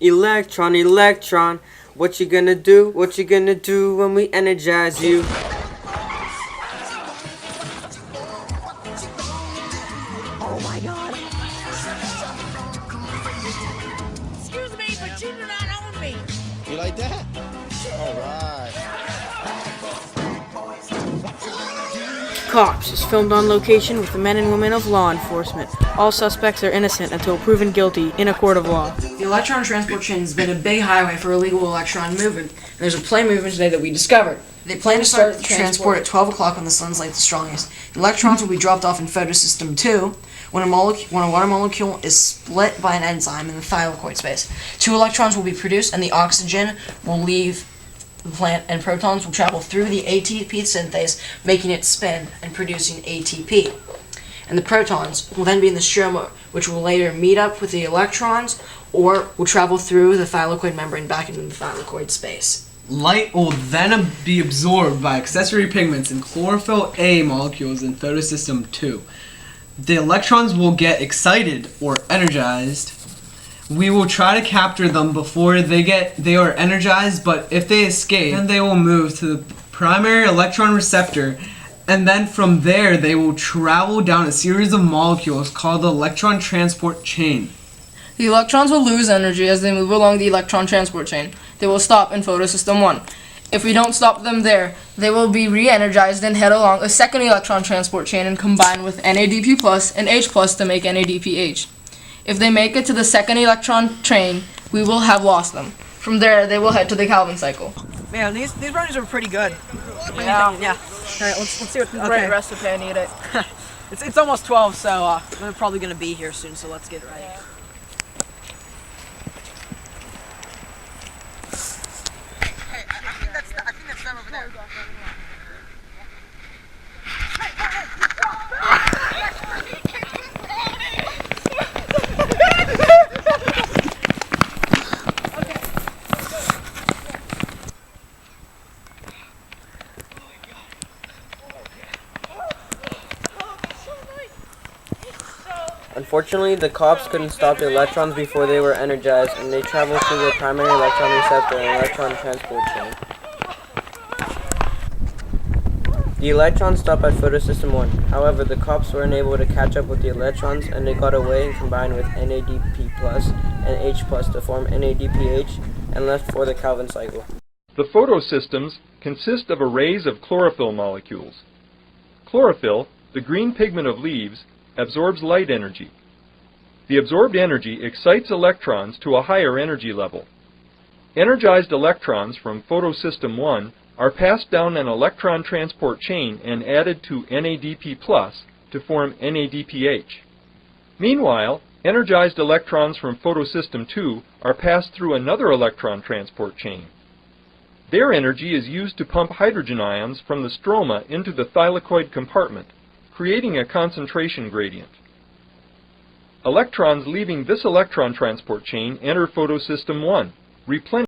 Electron, electron, what you gonna do? What you gonna do when we energize you? Oh my god. Excuse me, but you do not own me. You like that? Alright. Cops is filmed on location with the men and women of law enforcement. All suspects are innocent until proven guilty in a court of law. The electron transport chain has been a big highway for illegal electron movement, and there's a plane movement today that we discovered. They plan to start the transport at 12 o'clock when the sun's light the strongest. The electrons will be dropped off in photosystem 2 when a water molecule is split by an enzyme in the thylakoid space. 2 electrons will be produced, and the oxygen will leave the plant, and protons will travel through the ATP synthase, making it spin and producing ATP. And the protons will then be in the stroma, which will later meet up with the electrons or will travel through the thylakoid membrane back into the thylakoid space. Light will then be absorbed by accessory pigments and chlorophyll A molecules in photosystem 2. The electrons will get excited or energized. We will try to capture them before they are energized, but if they escape, then they will move to the primary electron receptor, and then from there they will travel down a series of molecules called the electron transport chain. The electrons will lose energy as they move along the electron transport chain. They will stop in photosystem 1. If we don't stop them there, they will be re-energized and head along a second electron transport chain and combine with NADP plus and H plus to make NADPH. If they make it to the second electron train, we will have lost them. From there, they will head to the Calvin cycle. Man, these brownies are pretty good. Yeah. Yeah. All right, let's see what. Great Okay. recipe, I need it. It's almost 12, so we're probably gonna be here soon. So let's get ready. Hey, I think that's them over there. Unfortunately, the cops couldn't stop the electrons before they were energized, and they traveled through the primary electron receptor and electron transport chain. The electrons stopped at photosystem 1. However, the cops were unable to catch up with the electrons, and they got away and combined with NADP plus and H plus to form NADPH and left for the Calvin cycle. The photosystems consist of arrays of chlorophyll molecules. Chlorophyll, the green pigment of leaves, absorbs light energy. The absorbed energy excites electrons to a higher energy level. Energized electrons from photosystem 1 are passed down an electron transport chain and added to NADP plus to form NADPH. Meanwhile, energized electrons from photosystem 2 are passed through another electron transport chain. Their energy is used to pump hydrogen ions from the stroma into the thylakoid compartment, creating a concentration gradient. Electrons leaving this electron transport chain enter photosystem 1, replenishing